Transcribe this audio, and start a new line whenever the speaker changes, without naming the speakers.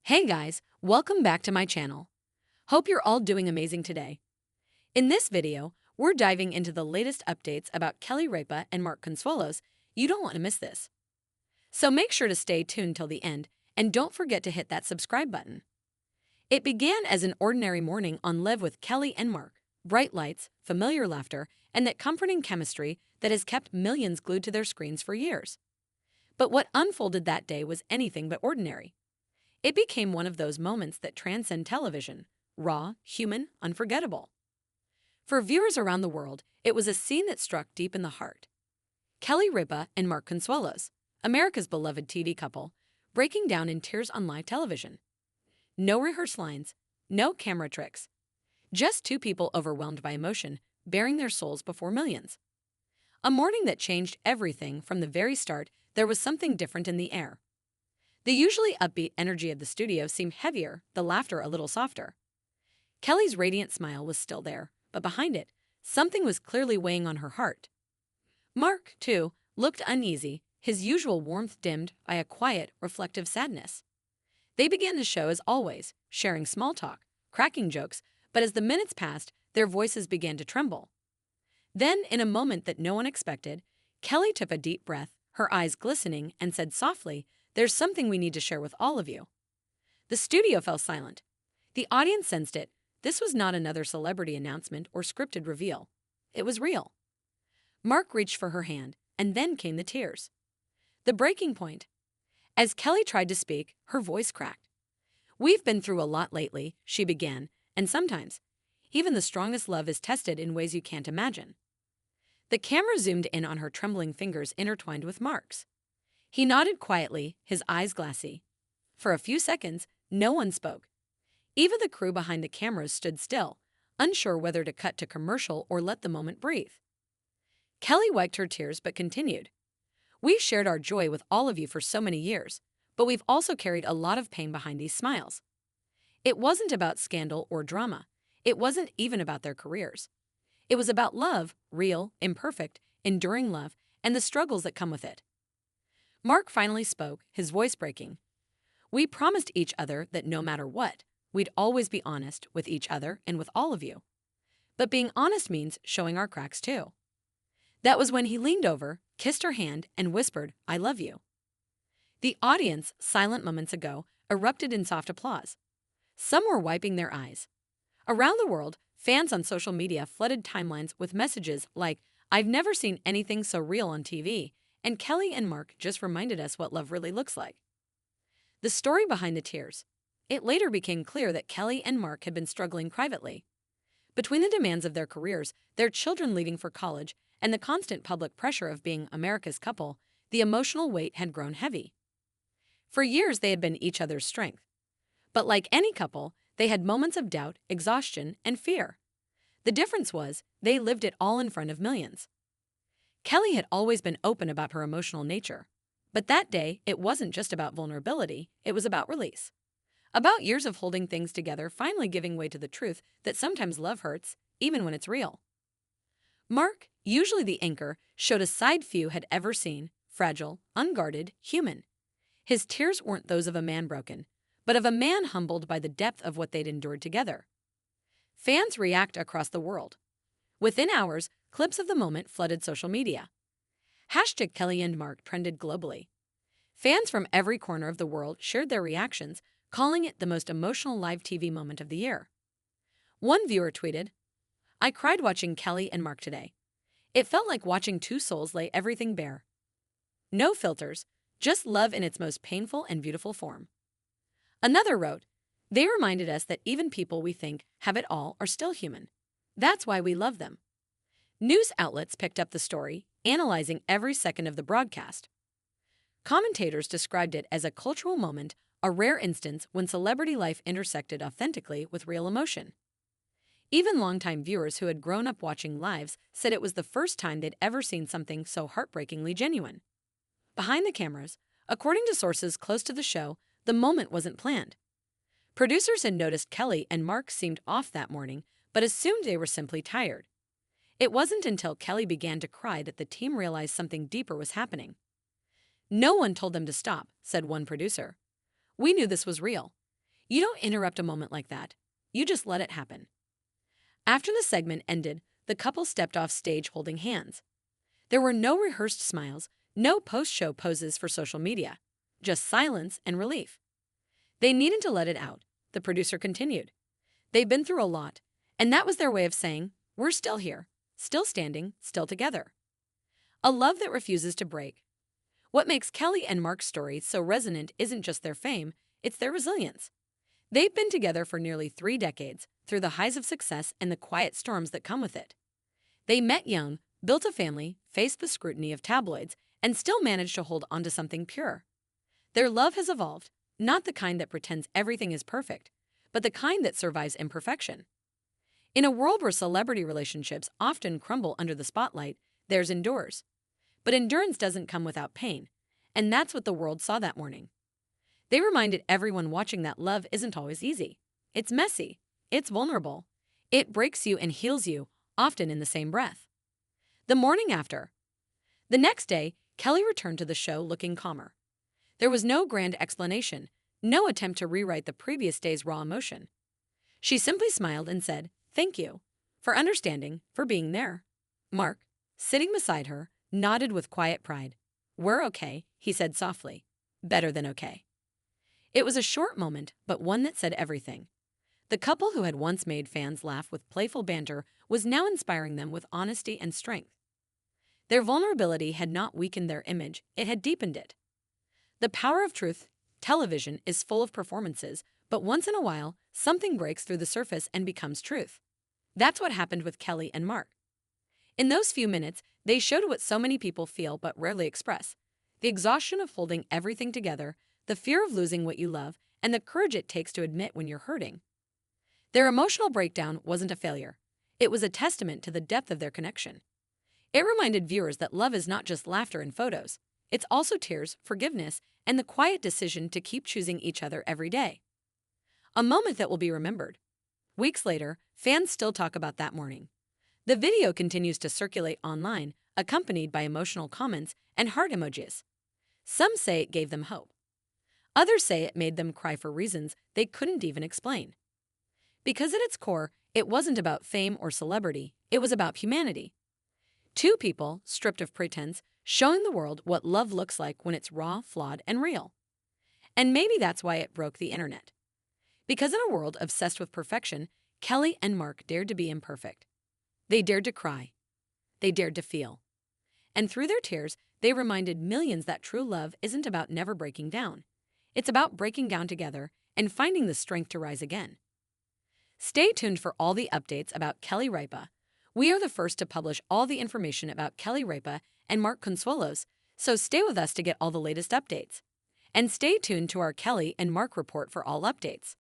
Hey guys, welcome back to my channel. Hope you're all doing amazing today. In this video, we're diving into the latest updates about Kelly Ripa and Mark Consuelos. You don't want to miss this. So make sure to stay tuned till the end and don't forget to hit that subscribe button. It began as an ordinary morning on Live with Kelly and Mark. Bright lights, familiar laughter, and that comforting chemistry that has kept millions glued to their screens for years. But what unfolded that day was anything but ordinary. It became one of those moments that transcend television, raw, human, unforgettable. For viewers around the world, it was a scene that struck deep in the heart. Kelly Ripa and Mark Consuelos, America's beloved TV couple, breaking down in tears on live television. No rehearsed lines, no camera tricks. Just two people overwhelmed by emotion, baring their souls before millions. A morning that changed everything from the very start. There was something different in the air. The usually upbeat energy of the studio seemed heavier, the laughter a little softer. Kelly's radiant smile was still there, but behind it, something was clearly weighing on her heart. Mark, too, looked uneasy, his usual warmth dimmed by a quiet, reflective sadness. They began the show as always, sharing small talk, cracking jokes, but as the minutes passed, their voices began to tremble. Then, in a moment that no one expected, Kelly took a deep breath, her eyes glistening, and said softly, "There's something we need to share with all of you." The studio fell silent. The audience sensed it. This was not another celebrity announcement or scripted reveal. It was real. Mark reached for her hand, and then came the tears. The breaking point. As Kelly tried to speak, her voice cracked. "We've been through a lot lately," she began, "and sometimes, even the strongest love is tested in ways you can't imagine." The camera zoomed in on her trembling fingers intertwined with Mark's. He nodded quietly, his eyes glassy. For a few seconds, no one spoke. Even the crew behind the cameras stood still, unsure whether to cut to commercial or let the moment breathe. Kelly wiped her tears but continued. "We've shared our joy with all of you for so many years, but we've also carried a lot of pain behind these smiles. It wasn't about scandal or drama. It wasn't even about their careers. It was about love, real, imperfect, enduring love, and the struggles that come with it." Mark finally spoke, his voice breaking. "We promised each other that no matter what, we'd always be honest with each other and with all of you. But being honest means showing our cracks too." That was when he leaned over, kissed her hand, and whispered, "I love you." The audience, silent moments ago, erupted in soft applause. Some were wiping their eyes. Around the world, fans on social media flooded timelines with messages like, "I've never seen anything so real on TV," and "Kelly and Mark just reminded us what love really looks like." The story behind the tears. It later became clear that Kelly and Mark had been struggling privately. Between the demands of their careers, their children leaving for college, and the constant public pressure of being America's couple, the emotional weight had grown heavy. For years, they had been each other's strength. But like any couple, they had moments of doubt, exhaustion, and fear. The difference was, they lived it all in front of millions. Kelly had always been open about her emotional nature. But that day, it wasn't just about vulnerability, it was about release. About years of holding things together finally giving way to the truth that sometimes love hurts, even when it's real. Mark, usually the anchor, showed a side few had ever seen, fragile, unguarded, human. His tears weren't those of a man broken, but of a man humbled by the depth of what they'd endured together. Fans react across the world. Within hours, clips of the moment flooded social media. Hashtag Kelly&Mark trended globally. Fans from every corner of the world shared their reactions, calling it the most emotional live TV moment of the year. One viewer tweeted, "I cried watching Kelly and Mark today. It felt like watching two souls lay everything bare. No filters, just love in its most painful and beautiful form." Another wrote, "They reminded us that even people we think have it all are still human. That's why we love them." News outlets picked up the story, analyzing every second of the broadcast. Commentators described it as a cultural moment, a rare instance when celebrity life intersected authentically with real emotion. Even longtime viewers who had grown up watching lives said it was the first time they'd ever seen something so heartbreakingly genuine. Behind the cameras, according to sources close to the show, the moment wasn't planned. Producers had noticed Kelly and Mark seemed off that morning, but assumed they were simply tired. It wasn't until Kelly began to cry that the team realized something deeper was happening. "No one told them to stop," said one producer. "We knew this was real. You don't interrupt a moment like that. You just let it happen. After the segment ended, the couple stepped off stage holding hands. There were no rehearsed smiles, no post-show poses for social media, just silence and relief. They needed to let it out, the producer continued. They've been through a lot, and that was their way of saying, we're still here, still standing, still together. A love that refuses to break. What makes Kelly and Mark's story so resonant isn't just their fame, it's their resilience. They've been together for nearly 3 decades, through the highs of success and the quiet storms that come with it. They met young, built a family, faced the scrutiny of tabloids, and still managed to hold onto something pure. Their love has evolved, not the kind that pretends everything is perfect, but the kind that survives imperfection. In a world where celebrity relationships often crumble under the spotlight, theirs endures. But endurance doesn't come without pain, and that's what the world saw that morning. They reminded everyone watching that love isn't always easy. It's messy. It's vulnerable. It breaks you and heals you, often in the same breath. The morning after. The next day, Kelly returned to the show looking calmer. There was no grand explanation, no attempt to rewrite the previous day's raw emotion. She simply smiled and said, "Thank you for understanding, for being there." Mark, sitting beside her, nodded with quiet pride. "We're okay," he said softly. "Better than okay." It was a short moment, but one that said everything. The couple who had once made fans laugh with playful banter was now inspiring them with honesty and strength. Their vulnerability had not weakened their image, it had deepened it. The power of truth. Television is full of performances, but once in a while, something breaks through the surface and becomes truth. That's what happened with Kelly and Mark. In those few minutes, they showed what so many people feel but rarely express: the exhaustion of holding everything together, the fear of losing what you love, and the courage it takes to admit when you're hurting. Their emotional breakdown wasn't a failure. It was a testament to the depth of their connection. It reminded viewers that love is not just laughter and photos. It's also tears, forgiveness, and the quiet decision to keep choosing each other every day. A moment that will be remembered. Weeks later, fans still talk about that morning. The video continues to circulate online, accompanied by emotional comments and heart emojis. Some say it gave them hope. Others say it made them cry for reasons they couldn't even explain. Because at its core, it wasn't about fame or celebrity, it was about humanity. Two people, stripped of pretense, showing the world what love looks like when it's raw, flawed, and real. And maybe that's why it broke the internet. Because in a world obsessed with perfection, Kelly and Mark dared to be imperfect. They dared to cry. They dared to feel. And through their tears, they reminded millions that true love isn't about never breaking down. It's about breaking down together and finding the strength to rise again. Stay tuned for all the updates about Kelly Ripa. We are the first to publish all the information about Kelly Ripa and Mark Consuelos, so stay with us to get all the latest updates. And stay tuned to our Kelly and Mark report for all updates.